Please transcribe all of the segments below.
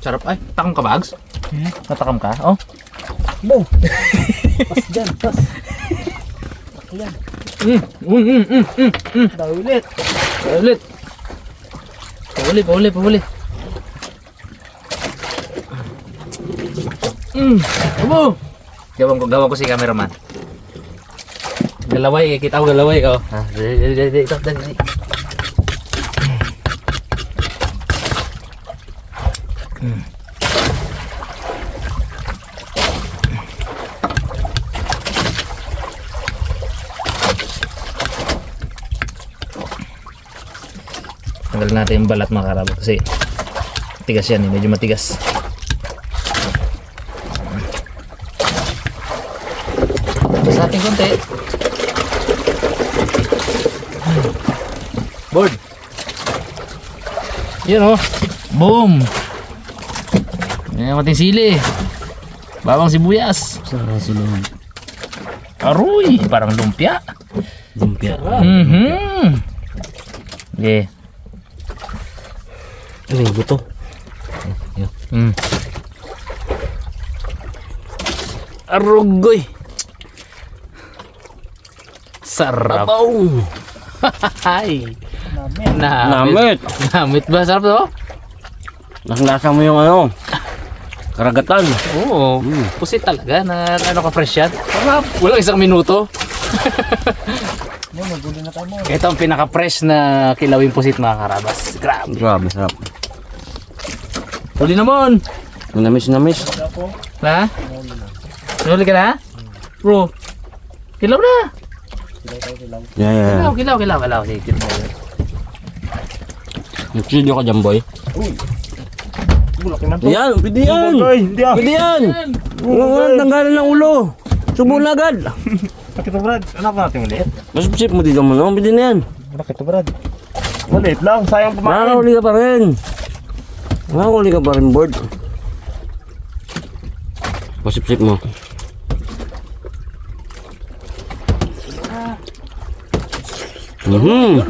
Sarap ay. Takam ka, Bags? Natakam ka? Oh. Bo! Pas dyan, pas. Ayan. Daw ulit. Ulit. Pahuli. Abo! Gawang ko si cameraman. Galaway, kita ko galaway. Oh. Ito. Tanggalin natin yung balat mga karabas kasi matigas yan, medyo matigas. Sa ating konti. Board. Yun oh. Boom. Yan ang ating sili. Bawang sibuyas. Sarap sulong. Aroy, parang lumpia. Lumpia. Yeah. Ano yung buto? Arugoy. Sarap. Hay. Namit ba? Sarap to? Lasa mo yung ano? Karagatan. Oo. Pusit talaga na ano ka fresh yan. Sarap. Walang isang minuto. Magulo na tayo mo. Ito ang pinaka-fresh na kilawin pusit mga karabas. Grabe. Grabe, sarap. Huli naman. Namis. Ha? Nahuli ka na? Bro. Kilaw na. Yeah. Kilaw. Sige, Nag-video ka dyan, boy. Yan, pwede yan. Pwede yan. Tanggalan ng ulo. Subo na agad. Bakit Brad? Ano pa natin ulit? Mas sip mo dito mo, no? Pwede na yan. Bakit Brad? Ulit lang, sayang pumain. Nakakahuli ka pa rin. Nakakahuli ka pa rin, board. Pasip-sip mo.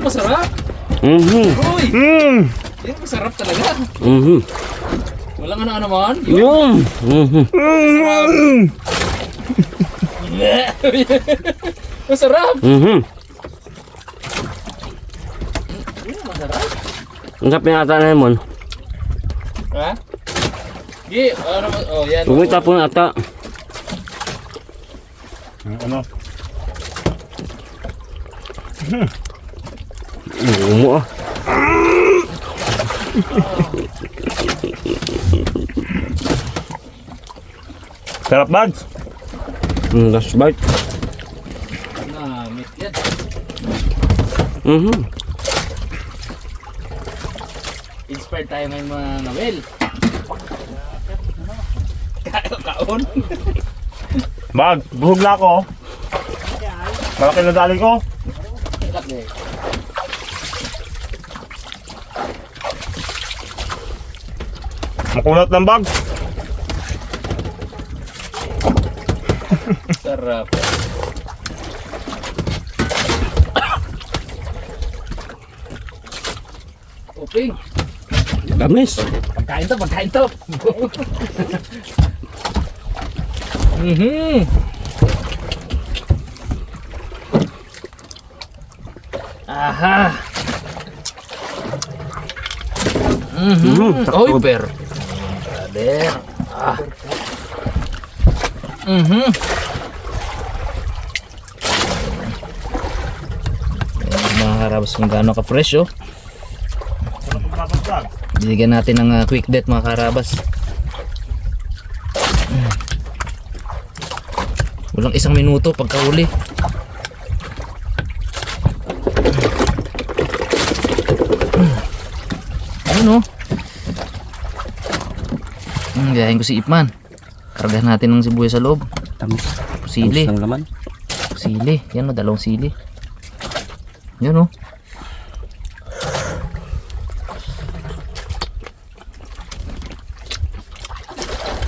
Masarap. Uy. Yan masarap talaga. Walang ano man. Masarap. Masarap. Ang sarap yung ata na yun, mon. Ha? Gi, ano oh yan. Huwag mo itapon ng ata. Ano? Umo ah. Sarap Bags. Last bite. Namit yan. Inspired tayo ngayon mga Noel. Kaon. Bags, buhog na ako. Malaki na dali ko. Makunat ng bag. Sarap. Uping. Gamis. Pagkain to. Aha. Oy, per. Brother. Mga karabas kung gaano ka-fresh oh. Binigyan natin ng quick death mga karabas. Walang isang minuto pagkahuli. Ayun oh. Gayahin ko si Ipman. Kargahan natin ng sibuyas sa loob. Tamis. Sili. Tamis ng laman. Sili. Yan o, dalawang sili. Yan o.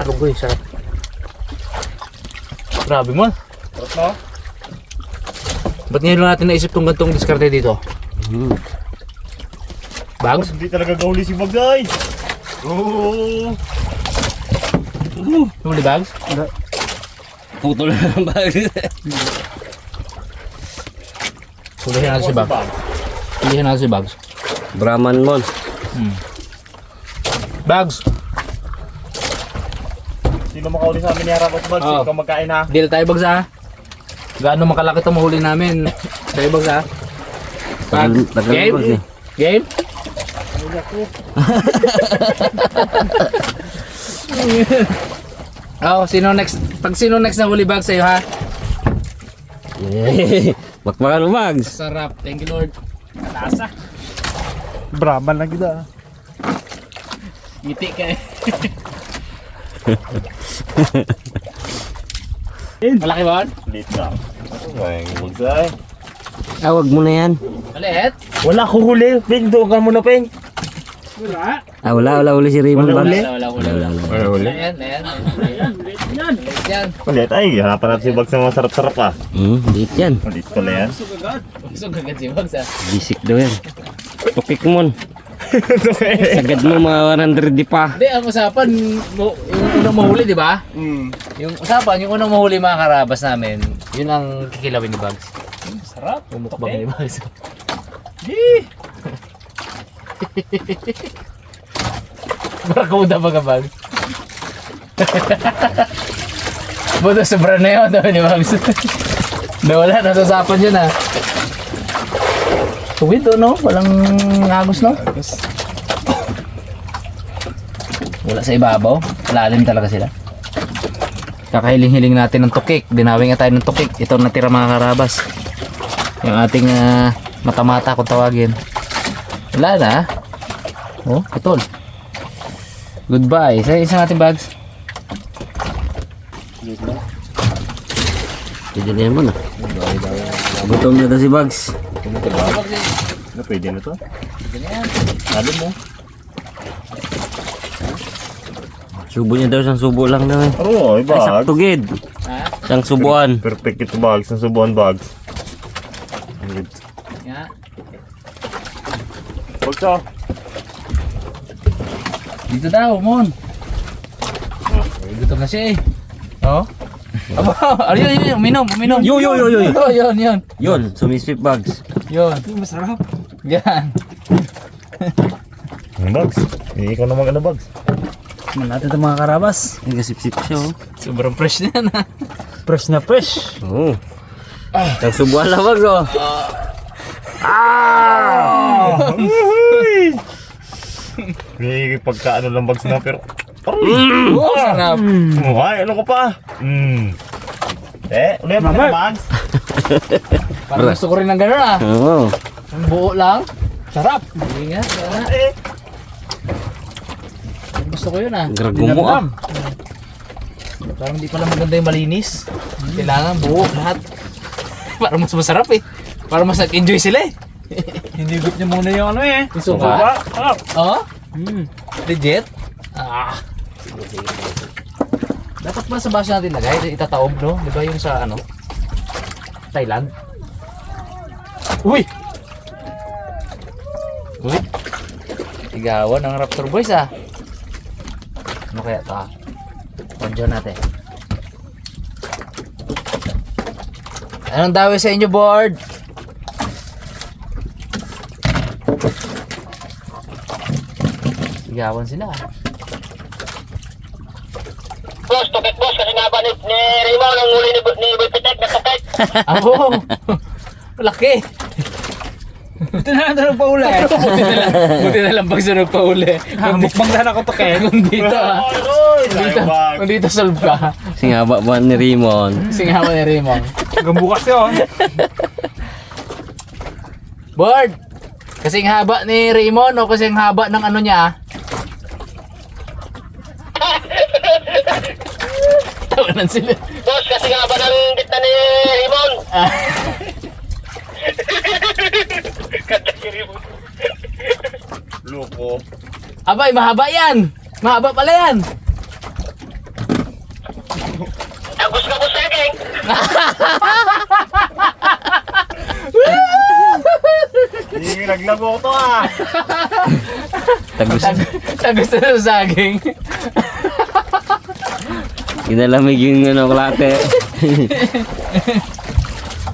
Arugoy, sarap. Grabe mo. Sarap na. Ba't ngayon lang natin naisip tong gantong diskarte dito? Bags? Hindi talaga gahuli si Bags ay. Oo. Huli bags? Putol na ng bag. Hulihin natin si bags. Hulihin natin si bags. Brahman mon. Bags! Sino makauli sa amin ni Harap at Bags? Oo. Ikaw magkain ha. Deal tayo bags ha. Gaano makalaki itong mahuli namin. Tayo bags ha. Bags. Tagal Game? bags eh. Game? Oh, sino next? Pag sino next na huli bag sa'yo ha? Bakbakan mo bags. Sarap. Thank you Lord. Lasa. Brahman lang kita. Ngiti ka eh. Malaki ba? Late na. Ay, magsay. Wag mo na yan. Maliit? Wala ko huli. Ping, doon ka muna, Ping. Wala. Wala uli si Raymond Wala bags. Wala. Wala huli. Ayan. Maliit yan. Ulit, ay, hanapan natin si Bags na masarap-sarap ah. Liit yan. Ulit pala yan. Gusto kagad si Bags ha. Bisik daw yan. Tukik mo. Sagad mo mga 100 di pa. Hindi, ang usapan, yung unang mahuli, di ba? Yung usapan, yung unang mahuli mga karabas namin, yun ang kikilawin ni Bags. Sarap. Umukbang ni Bags. Barakuda ba ka, Bags? Buto, sobra na yun, daw ni Bags. Nawala, nasasapan yun ah. Tuwid no? Walang agos no? Wala sa ibabaw. Lalim talaga sila. Kakahiling-hiling natin ng tukik. Dinawing nga tayo ng tukik. Ito natira mga karabas. Yung ating mata-mata kung tawagin. Wala na. Oh, putol. Goodbye. Isa natin bags. Pwede mo na. Gutom na daw si bags. Na pwede na to? Alam mo. Subo niya daw, isang subo lang daw eh. Oo, Ay, Bags. sakto gid. Ha? Isang subuan. Perfect ito Bags, ang subuan Bags. Nga. Bags ah. Dito daw, Mon. Gutom na siya eh. Oh. Aba, ayun, uminom. Yo. Yun. Yun, sumisip bags. Yun. Masarap. Yan. Bags, ikaw na mag-ano Bags. Tingnan natin ito mga karabas. Ay, kasip-sip siya oh. Sobrang fresh na yan ha. Fresh na fresh. Oo. Isang subuan lang bags oh. May pagkaano lang Bags na pero... Oh, sarap. Ay, ano ka pa? Ulit pa na Bags. Parang gusto ko rin ng gano'n ah. Oo. Ang buo lang. Sarap. Hindi nga. Gusto ko yun ah. Grago mo ah. Parang di pala maganda yung malinis. Kailangan buo lahat. Para mas masarap eh. Para mas nag-enjoy sila eh. Hinigot niya muna yung ano eh. Yung suka. Oo? Legit? Ah. Sige. Dapat ba sa baso natin lagay? Itataob no? Di ba yung sa ano? Thailand? Uy! Tigawan ng Raptor Boys ah. Ano kaya ito ah? Ponjo natin. Anong dawin sa inyo board? Tigawan sila ah. Boss, tukit boss, kasi nga ba ni Raymond ang uli ni Boy Pitek na tukit? Ako! Laki! Buti na lang nagpauli. Buti na lang pag sunod pa uli. Mukbang na ako to kaya. Kung dito ah. Kung dito solve ka. Singaba ba ni Raymond? Singawa ni Raymond. Hanggang bukas yun. Board! Kasing haba ni Raymond o kasing haba ng ano niya? Tawanan sila. Boss, kasi nga ba ng gitna ni Raymond? Kanta si Raymond. Loko. Abay, mahaba yan! Mahaba pala yan! Agus ka po sa akin. Hindi naglago to ah. Tagus. Tagus na ng saging. Ginalamig yung ano, klate.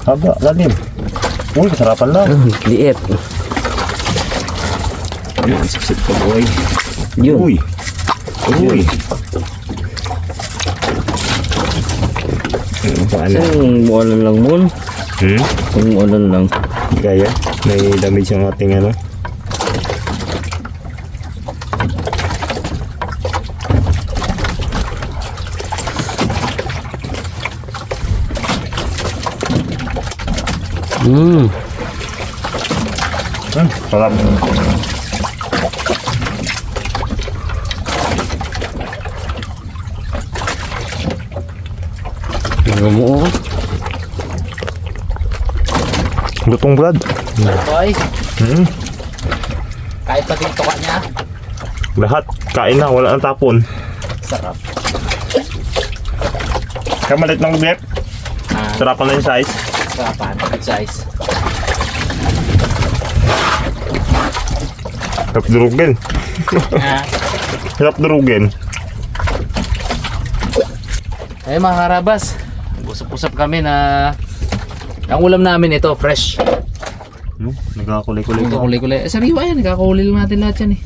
Haba, lalim. Uy, kasarapan lang. Liit. Ayun, sipsip ko boy. Yun. Uy. Uy. Paano? Isang buwalan lang mo. Isang buwalan lang. Kaya, may damage yung ating ano. Sarap. Gumo. Lutong Brad. Boy, Hmm. kahit pati yung tuka niya. Lahat, kain na, wala nang tapon. Sarap. Kamalit ng beef. Sarapan na yung size. Sarapan. Good size. Sarap durugin. Sarap durugin. Eh mga karabas, usap-usap kami na ang ulam namin ito, fresh. No, nagkakulay-kulay ito. Kulay-kulay. Sariwa yan, kakahuli lang natin lahat yan eh.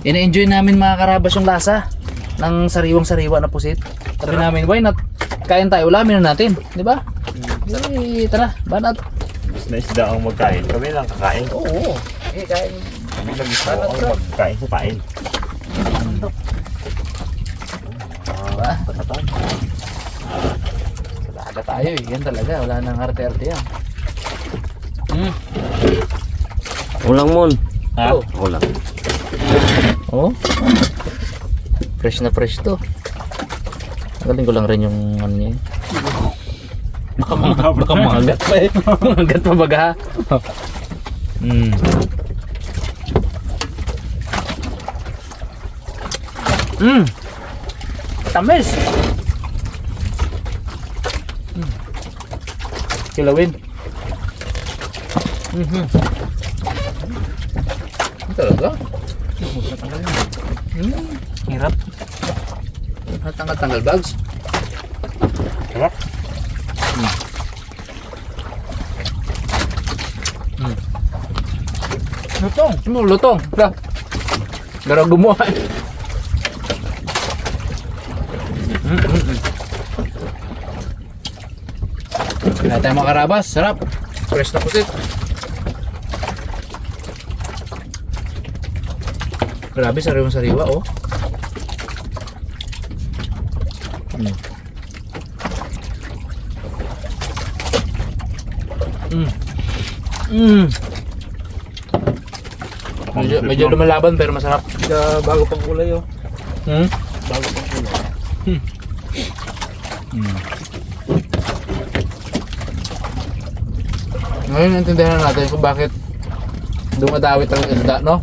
Ina-enjoy namin mga karabas yung lasa ng sariwang-sariwa na pusit. Sabi namin, why not? Kain tayo, ulamin na natin, di ba? Eh, tara, banat. Mas na isda ang magkain. Kami lang kakain. Oo. Eh, kain. Kami lang gusto ang magkain sa pain. Diba? Talaga tayo eh, yan talaga. Wala nang arte-arte yan. Ulang mo. Ha? Oh. Ulang. Oh. Fresh na fresh to. Galing ko lang rin yung ano niya. Baka magat pa eh. Magat pa baga. Tamis. Kilawin. Talaga? Hirap. Tanggal bags. Sarap. Lutong. Lutong. Gara gumawa. Kaya tayo mga karabas. Sarap. Fresh na pusit. Grabe, sariwang-sariwa oh. Medyo lumalaban pero masarap. Bago pang kulay oh. Bago pang kulay. Ngayon naintindihan na natin kung bakit dumadawit ang isda, no?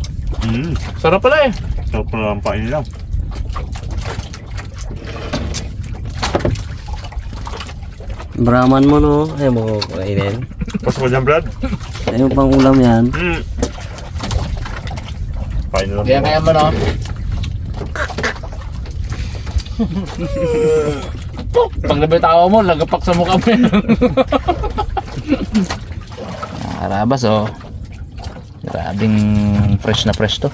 Sarap pala eh. Sarap pala ang pain lang. Brahman mo no. Ayaw mo kainin. Pasok ko dyan, Brad. Ayaw pang ulam yan. Pain lang. Kaya mo, no? Pag nabitawa mo, lagapak sa mukha mo yan. Karabas oh. Grabing fresh na fresh to.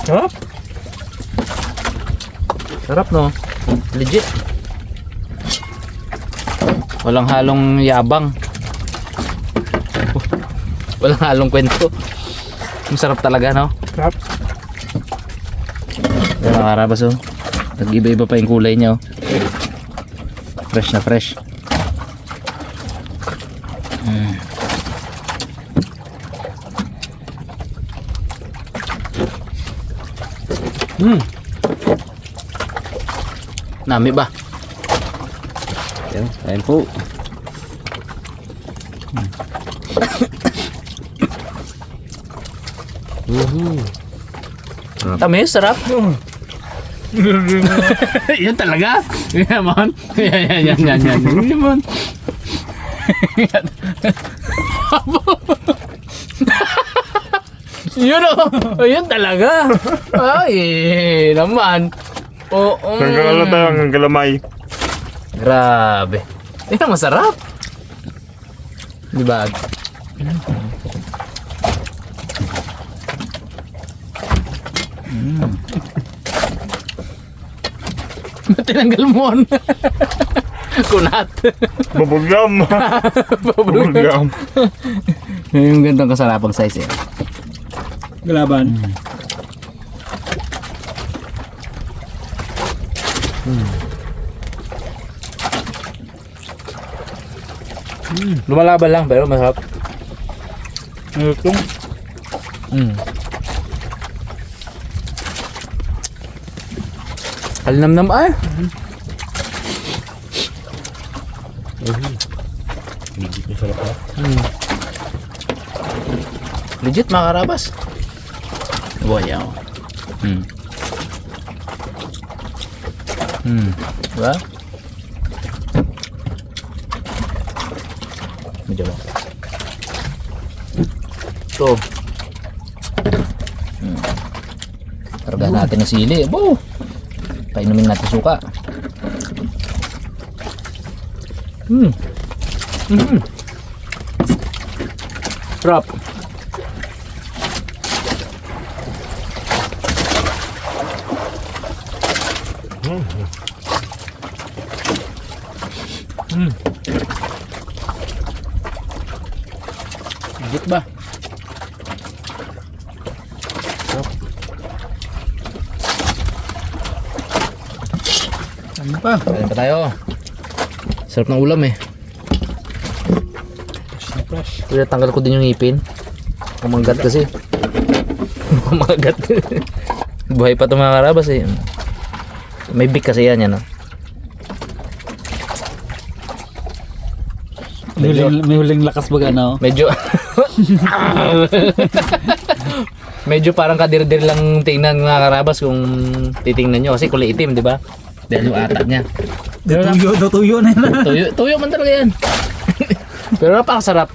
Sarap. Sarap no. Legit. Walang halong yabang. Walang halong kwento. Masarap talaga no. Sarap. Yan mga karabas oh. Nag-iba-iba pa yung kulay niya oh. Fresh na fresh. Nami ba? Yan, ayun po. Tamis, sarap. Yan talaga. Yan man. Yan. Yan man. Yun o. Ayun talaga. Ay, naman. Oo. Hanggang ano tayo, hanggang galamay. Grabe. Yan, masarap. Diba? Tinanggal mo. Kunat. Bubugyam. Bubugyam. Yung gantong kasarapang size eh. Galaban. Lumalaban lang pero masarap. Ito. Alinamnam ay. Legit na sarap na. Legit mga karabas. Wow. Diba? Medyo lang. Ito. Kargahan natin ng sili. Bo! Painumin natin suka. Sarap. Legit ba? Ano pa? Kain pa tayo. Sarap ng ulam eh. Kaya tanggal ko din yung ngipin. Kumagat kasi. Kumagat. Buhay pa ito mga karabas eh. May big kasi yan yan. May huling lakas baga no? Medyo medyo parang kadir-dir lang tingnan mga karabas kung titingnan nyo kasi kulay itim, di ba? Dahil yung atap niya. Tuyo na yun. Tuyo man talaga yan. Pero napakasarap.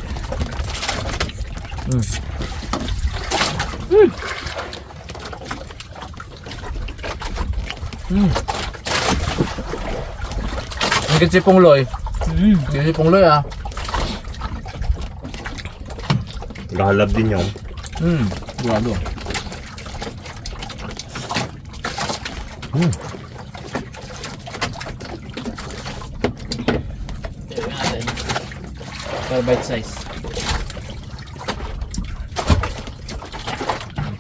Higit si Pungloy. Higit si Pungloy ah. Gahalab din yun. Grabe. Para bite size.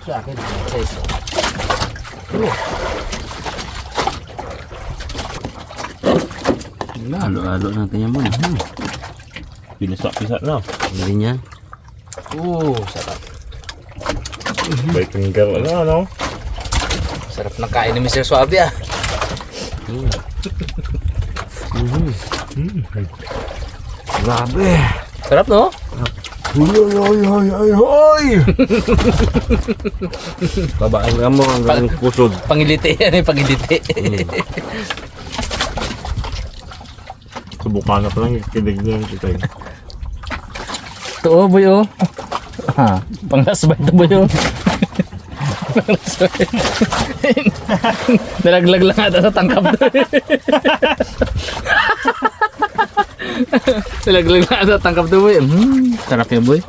Sa akin, bite size. Halo-halo natin yan muna. Pinasak-pisak na. Ano rin yan? Sarap. Bait ng girl, ano? Sarap ng kain ni Mr. Suave ah. Grabe. Sarap no? Hoy! Babae nga mo hanggang pusod. Pangiliti yan eh, pangiliti. Subukan na pa lang, kilig niya yung kitay. Ito oh boy oh. Ha, panglasbay ito boy oh. Panglasbay. Nalaglag lang ata sa tangkap doon. Nalaglag lang ata sa tangkap doon boy. Sarap yan boy.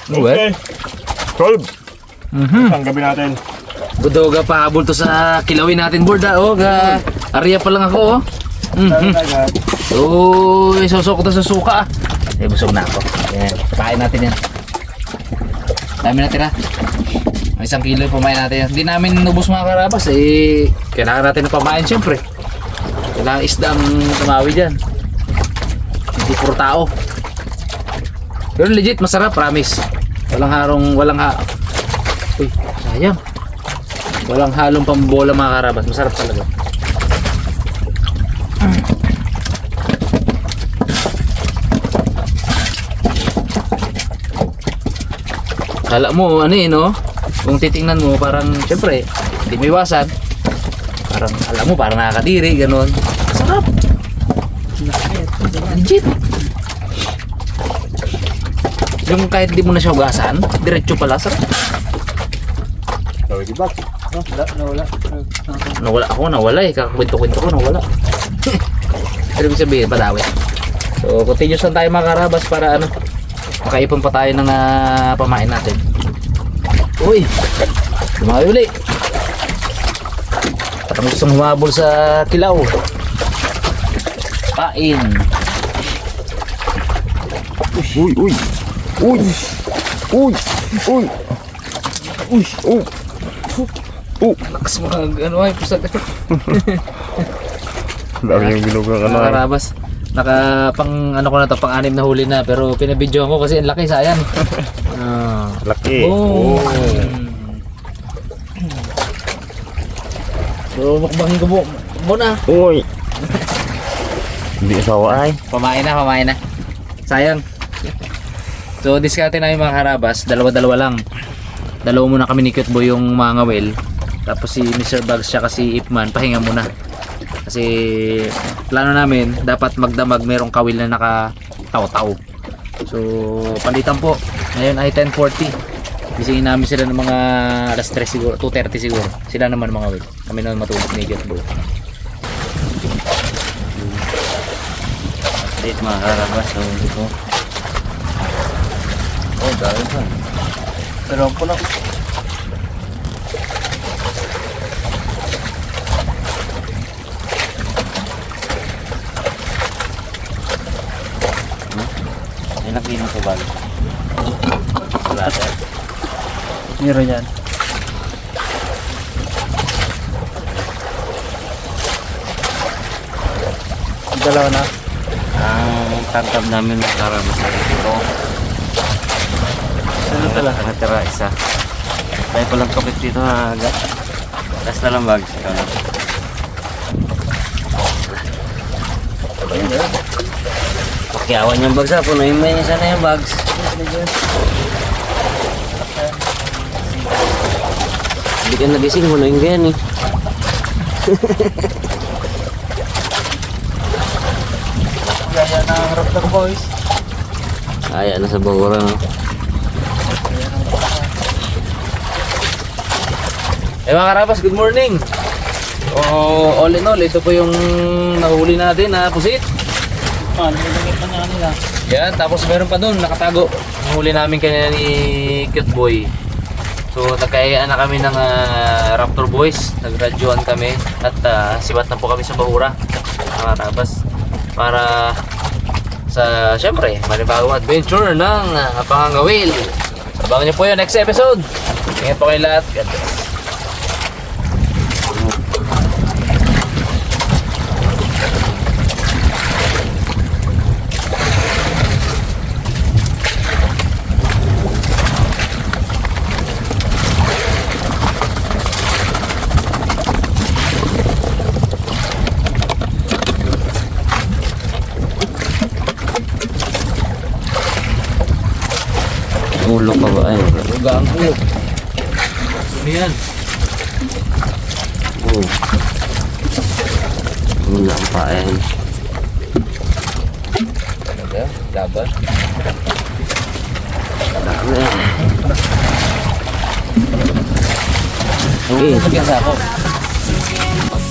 Okay. 12. Ang gabi natin. Budoga pa habol to sa kilawin natin board ah. Oh, area pa lang ako oh. Uy, susok ko to sa suka ah. Eh, busog na ako. Ayan, kain natin yan. Dami natin ha. 1 kilo yung pamain natin yan. Hindi namin nubos mga karabas eh. Kailangan natin ng pamain syempre. Kailangan isda ang tumawi dyan. Hindi puro tao. Pero legit masarap, promise. Walang uy, sayang. Walang halong pambola mga karabas. Masarap talaga. Kala mo ano eh no? Kung titingnan mo parang syempre hindi mo iwasan. Parang alam mo parang nakakadiri ganon. Sarap. Legit. Yung kahit di mo na siya hugasan, diretso pala. Sarap. Gawin di ba? Nawala eh. Kakakwento-kwento ko, nawala. Pero ibig sabihin, padawi. So, continuous lang tayo mga karabas para ano, makaipon pa tayo ng pamain natin. Uy! Lumawi uli. Parang gustong humabol sa kilaw. Pain. Uy, uy. Uy. Uy. Uy. Uy. Uy. Lakas mga ano ay pusat. Dami yung bilog ng ano. Mga karabas. Pang ano ko na to, pang 6 na huli na, pero pinabidyoan ko kasi ang laki, sayang. Laki. Oh. So mukbangin ko muna. Uy. Hindi asawa ay. Pamain na. Sayang. So diskarte namin mga karabas, dalawa lang. Dalawa muna kami ni Cute Boy yung mga ngawel. Tapos si Mr. Bugs siya kasi Ipman, pahinga muna. Kasi plano namin, dapat magdamag merong kawil na nakataw-taw. So palitan po. Ngayon ay 10:40. Gisingin namin sila ng mga alas 3 siguro, 2:30 siguro. Sila naman mga ngawel. Kami naman matulog ni Cute Boy. Dito mga karabas. Dito. Oh, dahil pa. Pero po na. Ilang kilo sa bag? Lahat. Meron yan. Dalawa na. Ang tangkab namin mga karabas dito. Ano pala? Nakatira isa. Tayo palang tokit dito ha agad. Last na lang bags. Pakiawan yung bags ha. Punuin mo yun sana yung bags. Hindi ka nagising. Punuin ka yan eh. Gaya na harap ng boys. Ayan na sa bagura no. Mga karabas, good morning. All in all, ito po yung nahuli natin na pusit. Nilagay pa nga nila. Yan, tapos meron pa doon, nakatago. Nahuli namin kanina ni Cute Boy. So nagkayaan na kami ng Raptor Boys. Nagradyoan kami at sibat na po kami sa bahura. Mga karabas. Para sa, syempre, manibagong adventure ng pangangawil. Abangan niyo po yun next episode. Ingat po kayo lahat. God bless. Ulo pa ba? Ay, Luga ang ulo. Ano yan? oh. Wala ang paen. Talaga? Laban? Dami eh. Okay. Lagyan sa ako.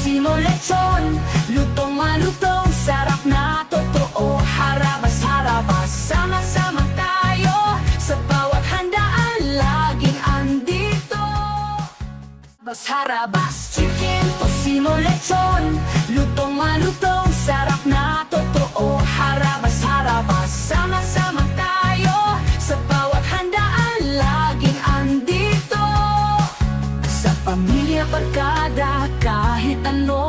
Sino lechon, lutong malutong, sarap na totoo. Harabas, sama-sama tayo. Sa bawat handaan, laging andito. Harabas, chicken, tosino, lechon, lutong malutong, sarap na totoo.